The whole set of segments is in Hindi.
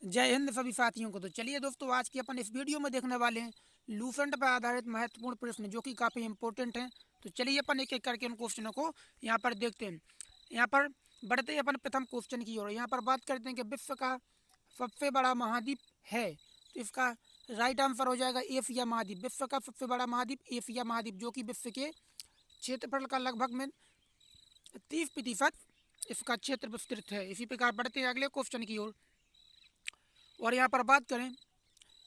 जय हिंद सभी साथियों को। तो चलिए दोस्तों, आज की अपन इस वीडियो में देखने वाले हैं लूसेंट पर आधारित महत्वपूर्ण प्रश्न जो कि काफ़ी इंपॉर्टेंट हैं। तो चलिए अपन एक एक करके उन क्वेश्चनों को यहाँ पर देखते हैं। यहाँ पर बढ़ते हैं अपन प्रथम क्वेश्चन की ओर। यहाँ पर बात करते हैं कि विश्व का सबसे बड़ा महाद्वीप है। तो इसका राइट आंसर हो जाएगा एशिया महाद्वीप। विश्व का सबसे बड़ा महाद्वीप एशिया महाद्वीप, जो कि विश्व के क्षेत्रफल का लगभग में 30% इसका क्षेत्र विस्तृत है। इसी प्रकार बढ़ते हैं अगले क्वेश्चन की ओर। और यहाँ पर बात करें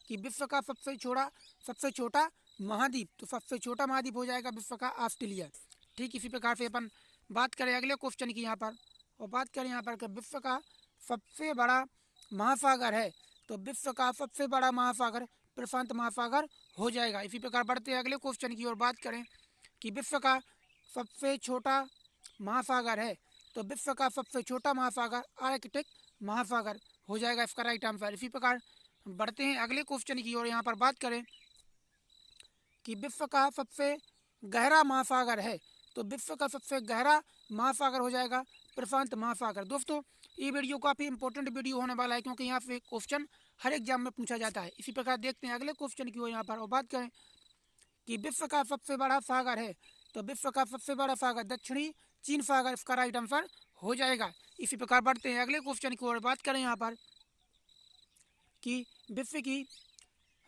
कि विश्व का सबसे छोटा महाद्वीप, तो सबसे छोटा महाद्वीप हो जाएगा विश्व का ऑस्ट्रेलिया। ठीक इसी प्रकार से अपन बात करें अगले क्वेश्चन की यहाँ पर, और बात करें यहाँ पर कि विश्व का सबसे बड़ा महासागर है। तो विश्व का सबसे बड़ा महासागर प्रशांत महासागर हो जाएगा। इसी प्रकार बढ़ते हैं अगले क्वेश्चन की ओर। बात करें कि विश्व का सबसे छोटा महासागर है। तो विश्व का सबसे छोटा महासागर आर्कटिक महासागर हो जाएगा इसका राइट आंसर। इसी प्रकार बढ़ते हैं अगले क्वेश्चन की ओर। यहाँ पर बात करें कि विश्व का सबसे गहरा महासागर है। तो विश्व का सबसे गहरा महासागर हो जाएगा प्रशांत महासागर। दोस्तों, ये वीडियो काफ़ी इंपॉर्टेंट वीडियो होने वाला है, क्योंकि यहाँ से क्वेश्चन हर एग्जाम में पूछा जाता है। इसी प्रकार देखते हैं अगले क्वेश्चन की ओर यहाँ पर, और बात करें कि विश्व का सबसे बड़ा सागर है। तो विश्व का सबसे बड़ा सागर दक्षिणी चीन सागर इसका राइट आंसर हो जाएगा। इसी प्रकार बढ़ते हैं अगले क्वेश्चन की ओर। बात करें यहाँ पर कि विश्व की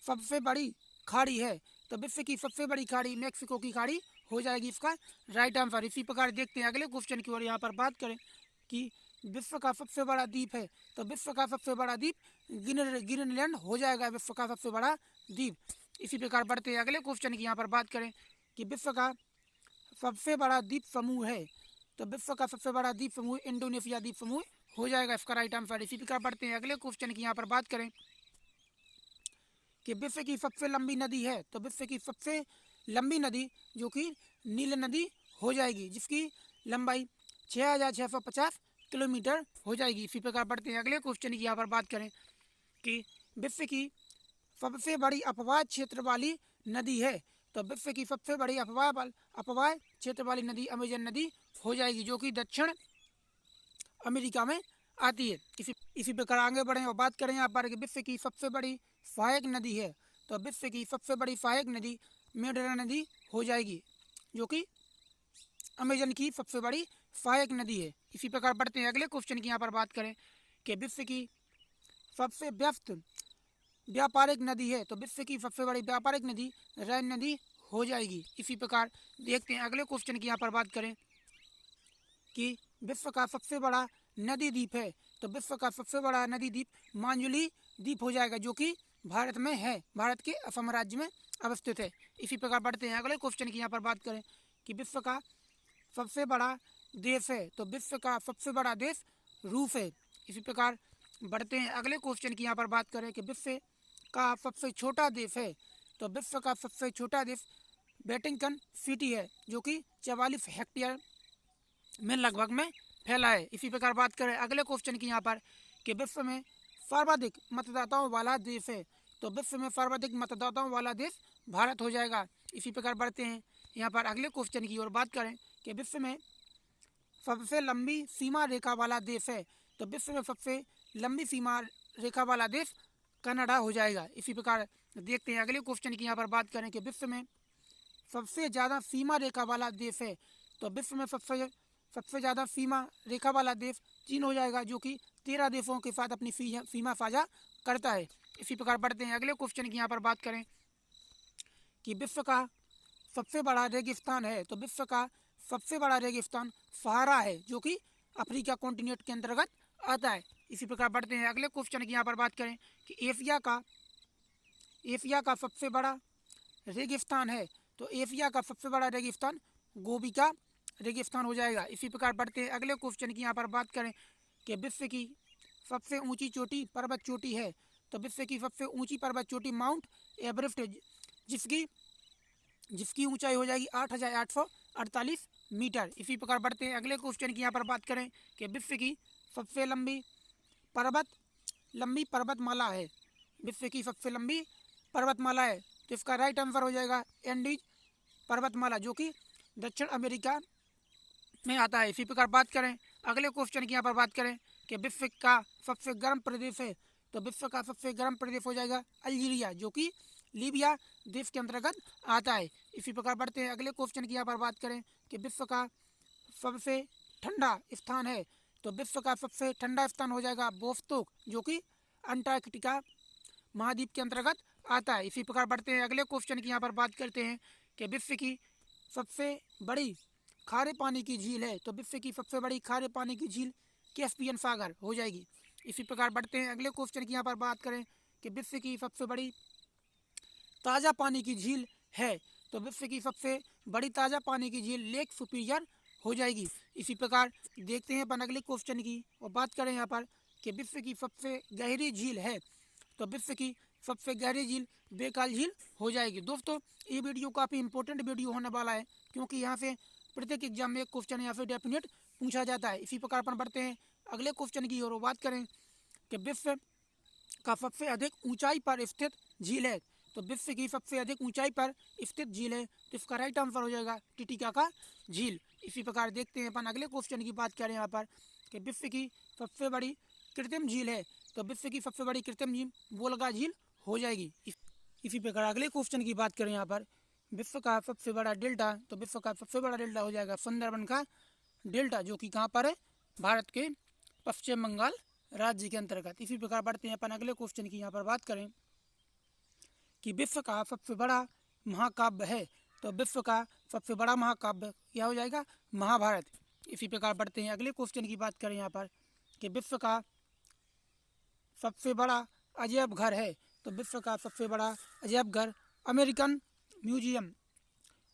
सबसे बड़ी खाड़ी है। तो विश्व की सबसे बड़ी खाड़ी मेक्सिको की खाड़ी हो जाएगी इसका राइट आंसर। इसी प्रकार देखते हैं अगले क्वेश्चन की ओर। यहाँ पर बात करें कि विश्व का सबसे बड़ा द्वीप है। तो विश्व का सबसे बड़ा द्वीप ग्रीनलैंड हो जाएगा विश्व का सबसे बड़ा द्वीप। इसी प्रकार बढ़ते हैं अगले क्वेश्चन की यहाँ पर बात करें कि विश्व का सबसे बड़ा द्वीप समूह है। तो विश्व का सबसे बड़ा द्वीप समूह इंडोनेशिया द्वीप समूह हो जाएगा इसका राइट आंसर। इसी प्रकार बढ़ते हैं अगले क्वेश्चन की यहाँ पर बात करें कि विश्व की सबसे लंबी नदी है। तो विश्व की सबसे लंबी नदी जो कि नील नदी हो जाएगी, जिसकी लंबाई 6650 किलोमीटर हो जाएगी। इसी प्रकार बढ़ते हैं अगले क्वेश्चन की यहाँ पर बात करें कि विश्व की सबसे बड़ी अपवाह क्षेत्र वाली नदी है। तो विश्व की सबसे बड़ी अपवाह क्षेत्र वाली नदी अमेजन नदी हो जाएगी, जो कि दक्षिण अमेरिका में आती है। इसी प्रकार आगे बढ़ें और बात करें यहाँ पर कि विश्व की सबसे बड़ी सहायक नदी है। तो विश्व की सबसे बड़ी सहायक नदी मेडरा नदी हो जाएगी, जो कि अमेजन की सबसे बड़ी सहायक नदी है। इसी प्रकार बढ़ते हैं अगले क्वेश्चन की यहाँ पर बात करें कि विश्व की सबसे व्यस्त व्यापारिक नदी है। तो विश्व की सबसे बड़ी व्यापारिक नदी रैन नदी हो जाएगी। इसी प्रकार देखते हैं अगले क्वेश्चन की यहाँ पर बात करें कि विश्व का सबसे बड़ा नदी द्वीप है। तो विश्व का सबसे बड़ा नदी द्वीप मांजुली द्वीप हो जाएगा, जो कि भारत में है, भारत के असम राज्य में अवस्थित है। इसी प्रकार बढ़ते हैं अगले क्वेश्चन की यहाँ पर बात करें कि विश्व का सबसे बड़ा देश है। तो विश्व का सबसे बड़ा देश रूस है। इसी प्रकार बढ़ते हैं अगले क्वेश्चन की यहाँ पर बात करें कि विश्व का सबसे छोटा देश है। तो विश्व का सबसे छोटा देश वेटिकन सिटी है, जो कि 44 हेक्टेयर में लगभग में फैला है। इसी प्रकार बात करें अगले क्वेश्चन की यहाँ पर कि विश्व में सर्वाधिक मतदाताओं वाला देश है। तो विश्व में सर्वाधिक मतदाताओं वाला देश भारत हो जाएगा। इसी प्रकार बढ़ते हैं यहाँ पर अगले क्वेश्चन की ओर। बात करें कि विश्व में सबसे लंबी सीमा रेखा वाला देश है। तो विश्व में सबसे लंबी सीमा रेखा वाला देश कनाडा हो जाएगा। इसी प्रकार देखते हैं अगले क्वेश्चन की यहाँ पर बात करें कि विश्व में सबसे ज़्यादा सीमा रेखा वाला देश है। तो विश्व में सबसे ज़्यादा सीमा रेखा वाला देश चीन हो जाएगा, जो कि 13 देशों के साथ अपनी सीमा साझा करता है। इसी प्रकार बढ़ते हैं अगले क्वेश्चन की यहाँ पर बात करें कि विश्व का सबसे बड़ा रेगिस्तान है। तो विश्व का सबसे बड़ा रेगिस्तान सहारा है, जो कि अफ्रीका कॉन्टिनेंट के अंतर्गत आता है। इसी प्रकार बढ़ते हैं अगले क्वेश्चन की यहाँ पर बात करें कि एशिया का सबसे बड़ा रेगिस्तान है। तो एशिया का सबसे बड़ा रेगिस्तान गोबी का रेगिस्तान हो जाएगा। इसी प्रकार बढ़ते हैं अगले क्वेश्चन की यहाँ पर बात करें कि विश्व की सबसे ऊंची चोटी पर्वत चोटी है। तो विश्व की सबसे ऊंची पर्वत चोटी माउंट एवरेस्ट है, जिसकी ऊंचाई हो जाएगी 8848 मीटर। इसी प्रकार बढ़ते हैं अगले क्वेश्चन की यहाँ पर बात करें कि विश्व की सबसे लंबी पर्वतमाला है। विश्व की सबसे लंबी पर्वतमाला है, तो इसका राइट आंसर हो जाएगा एंडीज पर्वतमाला, जो कि दक्षिण अमेरिका में आता है। इसी प्रकार बात करें अगले क्वेश्चन की यहाँ पर बात करें कि विश्व का सबसे गर्म प्रदेश है। तो विश्व का सबसे गर्म प्रदेश हो जाएगा अल्जीरिया, जो कि लीबिया देश के अंतर्गत आता है। इसी प्रकार बढ़ते हैं अगले क्वेश्चन की यहाँ पर बात करें कि विश्व का सबसे ठंडा स्थान है, तो विश्व का सबसे ठंडा स्थान हो जाएगा वोस्तोक, जो कि अंटार्कटिका महाद्वीप के अंतर्गत आता है। इसी प्रकार बढ़ते हैं अगले क्वेश्चन की यहाँ पर बात करते हैं कि विश्व की सबसे बड़ी खारे पानी की झील है, तो विश्व की सबसे बड़ी खारे पानी की झील कैस्पियन सागर हो जाएगी। इसी प्रकार बढ़ते हैं अगले क्वेश्चन की यहाँ पर बात करें कि विश्व की सबसे बड़ी ताज़ा पानी की झील है, तो विश्व की सबसे बड़ी ताज़ा पानी की झील लेक सुपीरियर हो जाएगी। इसी प्रकार देखते हैं अपन अगले क्वेश्चन की और बात करें यहाँ पर कि विश्व की सबसे गहरी झील है, तो विश्व की सबसे गहरी झील बेकाल झील हो जाएगी। दोस्तों ये वीडियो काफ़ी इंपॉर्टेंट वीडियो होने वाला है, क्योंकि यहाँ से प्रत्येक एग्जाम में एक क्वेश्चन या फिर डेफिनेट पूछा जाता है। इसी प्रकार अपन बढ़ते हैं अगले क्वेश्चन की और बात करें कि विश्व का सबसे अधिक ऊंचाई पर स्थित झील है, तो विश्व की सबसे अधिक ऊंचाई पर स्थित झील है, तो इसका राइट आंसर हो जाएगा टिटिकाका झील। इसी प्रकार देखते हैं अपन अगले क्वेश्चन की बात करें यहाँ पर कि विश्व की सबसे बड़ी कृत्रिम झील है, तो विश्व की सबसे बड़ी कृत्रिम झील वोल्गा झील हो जाएगी। इसी प्रकार अगले क्वेश्चन की बात करें यहाँ पर विश्व का सबसे बड़ा डेल्टा, तो विश्व का सबसे बड़ा डेल्टा हो जाएगा सुंदरबन का डेल्टा, जो कि कहाँ पर है, भारत के पश्चिम बंगाल राज्य के अंतर्गत। इसी प्रकार बढ़ते हैं अपन अगले क्वेश्चन की यहाँ पर बात करें कि विश्व का सबसे बड़ा महाकाव्य है, तो विश्व का सबसे बड़ा महाकाव्य क्या हो जाएगा, महाभारत। इसी प्रकार बढ़ते हैं अगले क्वेश्चन की बात करें यहाँ पर कि विश्व का सबसे बड़ा अजैब घर है, तो विश्व का सबसे बड़ा अजैब घर American museum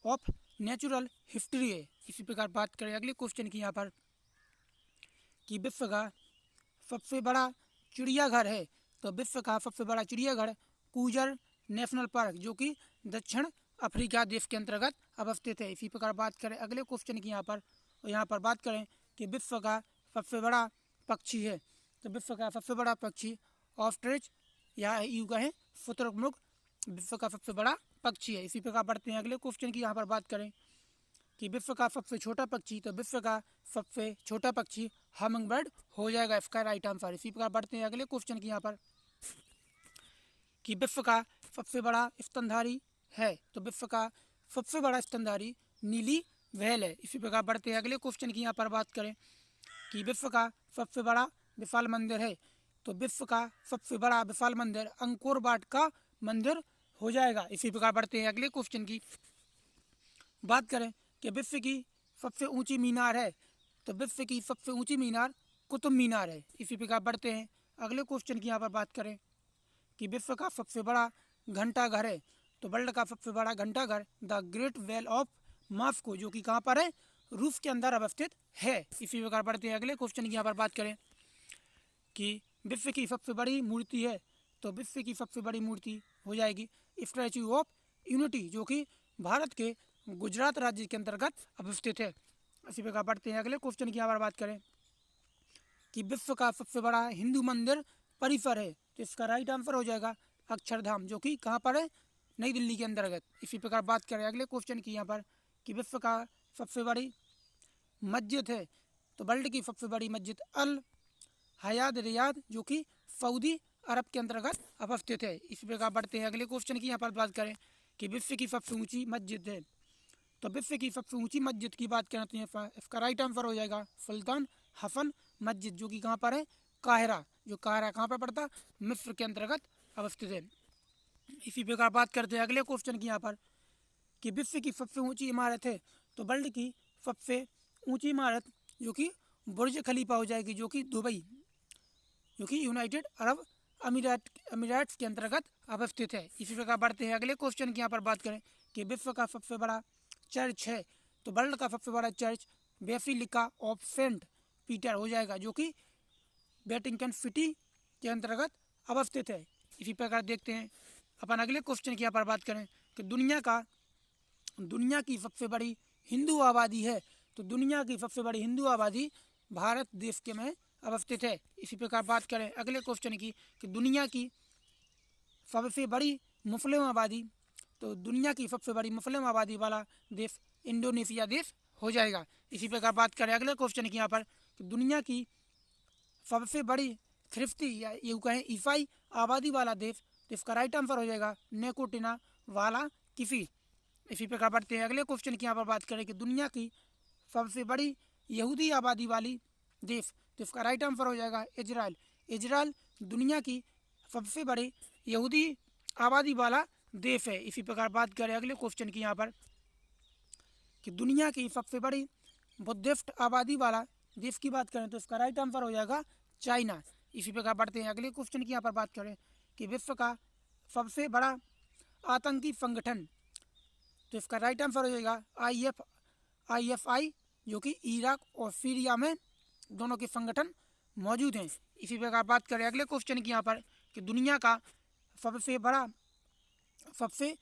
of natural history है। इसी प्रकार बात करें अगले क्वेश्चन की यहाँ पर कि विश्व का सबसे बड़ा चिड़ियाघर है, तो विश्व का सबसे बड़ा चिड़ियाघर कूजर नेशनल पार्क, जो कि दक्षिण अफ्रीका देश के अंतर्गत अवस्थित है। इसी प्रकार बात करें अगले क्वेश्चन की यहाँ पर बात करें कि विश्व का सबसे बड़ा पक्षी है, तो विश्व का सबसे बड़ा पक्षी ऑस्ट्रिच या यूं कहें शुतुरमुर्ग विश्व का सबसे बड़ा पक्षी है। इसी प्रकार बढ़ते हैं अगले क्वेश्चन की यहाँ पर बात करें कि विश्व का सबसे छोटा पक्षी, तो विश्व का सबसे छोटा पक्षी हमिंग बर्ड हो जाएगा, इसका राइट आंसर। इसी प्रकार बढ़ते हैं अगले क्वेश्चन की यहाँ पर कि विश्व का सबसे बड़ा स्तनधारी है, तो विश्व का सबसे बड़ा स्तनधारी नीली व्हेल है। इसी प्रकार बढ़ते हैं अगले क्वेश्चन की यहाँ पर बात करें कि विश्व का सबसे बड़ा विशाल मंदिर है, तो विश्व का सबसे बड़ा विशाल मंदिर अंकोर वाट का मंदिर हो जाएगा। इसी प्रकार बढ़ते हैं अगले क्वेश्चन की बात करें कि विश्व की सबसे ऊंची मीनार है, तो विश्व की सबसे ऊंची मीनार कुतुब मीनार है। इसी प्रकार बढ़ते हैं अगले क्वेश्चन की यहाँ पर बात करें कि विश्व का सबसे बड़ा घंटाघर है, तो वर्ल्ड का सबसे बड़ा घंटाघर the great wall of Moscow, जो कि कहाँ पर है, रूस के अंदर अवस्थित है। इसी प्रकार बढ़ते हैं अगले क्वेश्चन की यहाँ पर बात करें कि विश्व की सबसे बड़ी मूर्ति है, तो विश्व की सबसे बड़ी मूर्ति हो जाएगी स्टैच्यू ऑफ यूनिटी, जो कि भारत के गुजरात राज्य के अंतर्गत अवस्थित है। इसी प्रकार बढ़ते हैं अगले क्वेश्चन की यहाँ पर बात करें कि विश्व का सबसे बड़ा हिंदू मंदिर परिसर है, तो इसका राइट आंसर हो जाएगा अक्षरधाम, जो कि कहाँ पर है, नई दिल्ली के अंतर्गत। इसी प्रकार बात करें अगले क्वेश्चन की यहाँ पर कि विश्व का सबसे बड़ी मस्जिद है, तो वर्ल्ड की सबसे बड़ी मस्जिद अल हयात रियाद, जो कि सऊदी अरब के अंतर्गत अवस्थित है। इसी प्रकार बढ़ते हैं अगले क्वेश्चन की यहाँ पर बात करें कि विश्व की सबसे ऊंची मस्जिद है, तो विश्व की सबसे ऊंची मस्जिद की बात करें तो इसका राइट आंसर हो जाएगा सुल्तान हसन मस्जिद, जो कि कहाँ पर है, काहिरा, जो काहिरा कहाँ पर पड़ता है, मिस्र के अंतर्गत अवस्थित है। इसी प्रकार बात करते हैं अगले क्वेश्चन की यहाँ पर कि विश्व की सबसे ऊंची इमारत है, तो वर्ल्ड की सबसे ऊंची इमारत जो कि बुर्ज खलीफा हो जाएगी, जो कि दुबई, जो कि यूनाइटेड अरब अमीरात के अंतर्गत अवस्थित है। इसी प्रकार बढ़ते हैं अगले क्वेश्चन की यहाँ पर बात करें कि विश्व का सबसे बड़ा चर्च है, तो वर्ल्ड का सबसे बड़ा church basilica of Saint Peter हो जाएगा, जो कि वेटिकन सिटी के अंतर्गत अवस्थित है। इसी प्रकार देखते हैं अपन अगले क्वेश्चन की यहाँ पर बात करें कि दुनिया की सबसे बड़ी हिंदू आबादी है, तो दुनिया की सबसे बड़ी हिंदू आबादी भारत देश के में अवस्थित है। इसी प्रकार बात करें अगले क्वेश्चन की कि दुनिया की सबसे बड़ी मुस्लिम आबादी, तो दुनिया की सबसे बड़ी मुस्लिम आबादी वाला देश इंडोनेशिया देश हो जाएगा। इसी प्रकार बात करें अगले क्वेश्चन की यहाँ पर कि दुनिया की सबसे बड़ी थ्रिफ्टी या यूँ कहें ईसाई आबादी वाला देश, तो इसका राइट आंसर हो जाएगा नेकोटिना वाला किफी। इसी प्रकार बढ़ते हैं अगले क्वेश्चन की। यहाँ पर बात करें कि दुनिया की सबसे बड़ी यहूदी आबादी वाली देश, तो इसका राइट आंसर हो जाएगा इजराइल। इजराइल दुनिया की सबसे बड़ी यहूदी आबादी वाला देश है। इसी प्रकार बात करें अगले क्वेश्चन की यहाँ पर कि दुनिया की सबसे बड़ी बुद्धिस्ट आबादी वाला देश की बात करें, तो इसका राइट आंसर हो जाएगा चाइना। इसी प्रकार बढ़ते हैं अगले क्वेश्चन की। यहाँ पर बात करें कि विश्व का सबसे बड़ा आतंकी संगठन, तो इसका राइट आंसर हो जाएगा IFI, जो कि इराक और सीरिया में दोनों के संगठन मौजूद हैं। इसी प्रकार बात करें अगले क्वेश्चन की यहाँ पर कि दुनिया का सबसे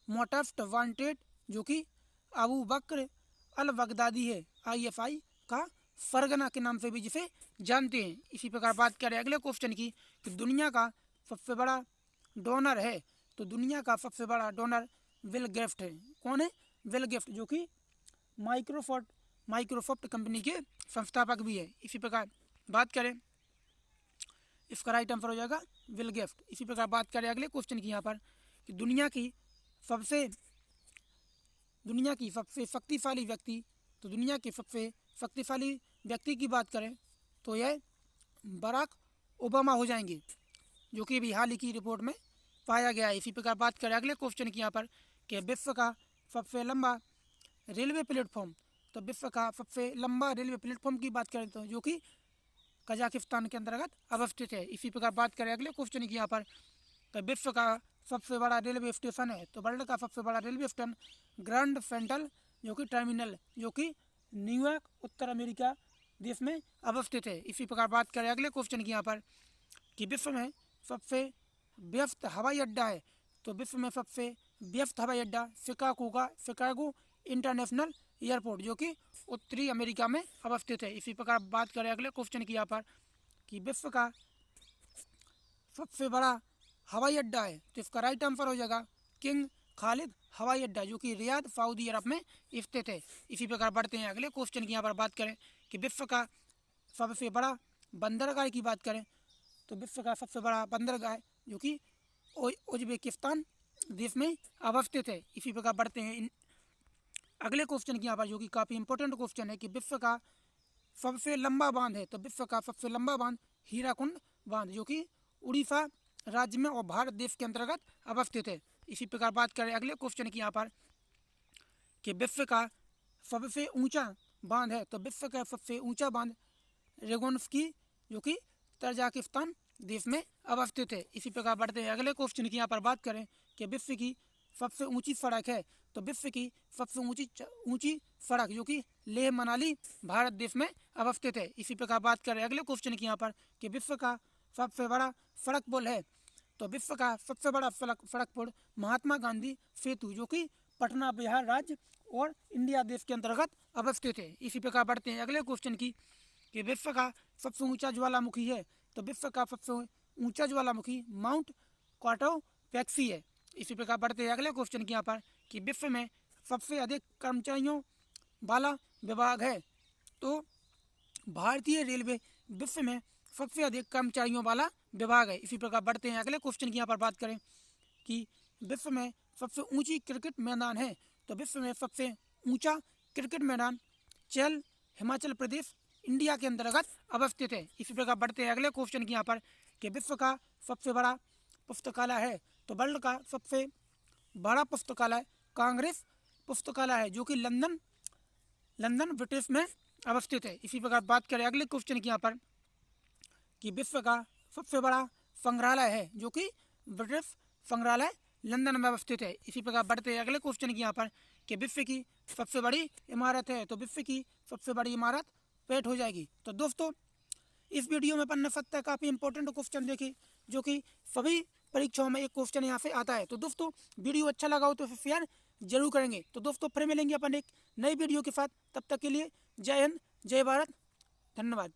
मोस्ट वांटेड, जो कि अबू बकर अल बगदादी है, IFI का फरगना के नाम से भी जिसे जानते हैं। इसी प्रकार बात करें अगले क्वेश्चन की कि दुनिया का सबसे बड़ा डोनर है, तो दुनिया का सबसे बड़ा डोनर बिल गेट्स है। कौन है? बिल गेट्स, जो कि माइक्रोसॉफ्ट कंपनी के संस्थापक भी है। इसी प्रकार बात करें, इसका राइट आंसर हो जाएगा बिल गेट्स। इसी प्रकार बात करें अगले क्वेश्चन की यहाँ पर कि दुनिया की सबसे शक्तिशाली व्यक्ति, तो दुनिया के सबसे शक्तिशाली व्यक्ति की बात करें तो यह बराक ओबामा हो जाएंगे, जो कि अभी हाल ही की रिपोर्ट में पाया गया है। इसी प्रकार बात करें अगले क्वेश्चन की यहाँ पर कि विश्व का सबसे लंबा रेलवे प्लेटफॉर्म, तो विश्व का सबसे लंबा रेलवे प्लेटफॉर्म की बात करें तो जो कि कजाकिस्तान के अंतर्गत अवस्थित है। इसी प्रकार बात करें अगले क्वेश्चन की यहाँ पर कि विश्व का सबसे बड़ा रेलवे स्टेशन है, तो वर्ल्ड का सबसे बड़ा रेलवे स्टेशन ग्रैंड सेंट्रल जो कि टर्मिनल, जो कि न्यूयॉर्क उत्तर अमेरिका देश में अवस्थित है। इसी प्रकार बात करें अगले क्वेश्चन की यहाँ पर कि विश्व में सबसे व्यस्त हवाई अड्डा है, तो विश्व में सबसे व्यस्त हवाई अड्डा शिकागो इंटरनेशनल एयरपोर्ट, जो कि उत्तरी अमेरिका में अवस्थित है। इसी प्रकार बात करें अगले क्वेश्चन की यहाँ पर कि विश्व का सबसे बड़ा हवाई अड्डा है, तो इसका राइट आंसर हो जाएगा किंग खालिद हवाई अड्डा, जो कि रियाद सऊदी अरब में स्थित है। इसी प्रकार बढ़ते हैं अगले क्वेश्चन की यहाँ पर बात करें कि विश्व का सबसे बड़ा बंदरगाह की बात करें, तो विश्व का सबसे बड़ा बंदरगाह जो कि उज्बेकिस्तान देश में अवस्थित है। इसी प्रकार बढ़ते हैं अगले क्वेश्चन की यहाँ पर जो कि काफ़ी इंपॉर्टेंट क्वेश्चन है कि विश्व का सबसे लंबा बांध है, तो विश्व का सबसे लंबा बांध हीराकुंड बांध, जो कि उड़ीसा राज्य में और भारत देश के अंतर्गत अवस्थित है। इसी प्रकार बात करें अगले क्वेश्चन की यहाँ पर कि विश्व का सबसे ऊंचा बांध है, तो विश्व का सबसे ऊंचा बांध रेगोन्स्की, जो कि तजाकिस्तान देश में अवस्थित है। इसी प्रकार बढ़ते हैं अगले क्वेश्चन की यहाँ पर बात करें कि विश्व की सबसे ऊंची सड़क है, तो विश्व की सबसे ऊंची सड़क जो कि लेह मनाली भारत देश में अवस्थित है। इसी प्रकार बात करें अगले क्वेश्चन की यहाँ पर कि विश्व का सबसे बड़ा सड़क पुल है, तो विश्व का सबसे बड़ा सड़क पुल महात्मा गांधी सेतु, जो कि पटना बिहार राज्य और इंडिया देश के अंतर्गत अवस्थित है। इसी प्रकार बढ़ते हैं अगले क्वेश्चन की कि विश्व का सबसे ऊंचा ज्वालामुखी है, तो विश्व का सबसे ऊंचा ज्वालामुखी माउंट कोटोपैक्सी है। इसी प्रकार बढ़ते हैं अगले क्वेश्चन की यहाँ पर कि विश्व में सबसे अधिक कर्मचारियों वाला विभाग है, तो भारतीय रेलवे विश्व में सबसे अधिक कर्मचारियों वाला विभाग है। इसी प्रकार बढ़ते हैं अगले क्वेश्चन की यहाँ पर बात करें कि विश्व में सबसे ऊंची क्रिकेट मैदान है, तो विश्व में सबसे ऊंचा क्रिकेट मैदान चेल हिमाचल प्रदेश इंडिया के अंतर्गत अवस्थित है। इसी प्रकार बढ़ते हैं अगले क्वेश्चन की यहाँ पर कि विश्व का सबसे बड़ा पुस्तकालय है, तो वर्ल्ड का सबसे बड़ा पुस्तकालय कांग्रेस पुस्तकालय है, जो कि लंदन ब्रिटिश में अवस्थित है। इसी प्रकार बात करें अगले क्वेश्चन की यहाँ पर कि विश्व का सबसे बड़ा संग्रहालय है, जो कि ब्रिटिश संग्रहालय लंदन में अवस्थित है। इसी प्रकार बढ़ते हैं अगले क्वेश्चन की यहाँ पर कि विश्व की सबसे बड़ी इमारत है, तो विश्व की सबसे बड़ी इमारत पेट हो जाएगी। तो दोस्तों इस वीडियो में अपन ने 70 काफ़ी इंपॉर्टेंट क्वेश्चन देखे, जो कि सभी परीक्षाओं में एक क्वेश्चन यहाँ से आता है। तो दोस्तों वीडियो अच्छा लगा हो तो शेयर जरूर करेंगे। तो दोस्तों फिर मिलेंगे अपन एक नई वीडियो के साथ, तब तक के लिए जय हिंद जय भारत, धन्यवाद।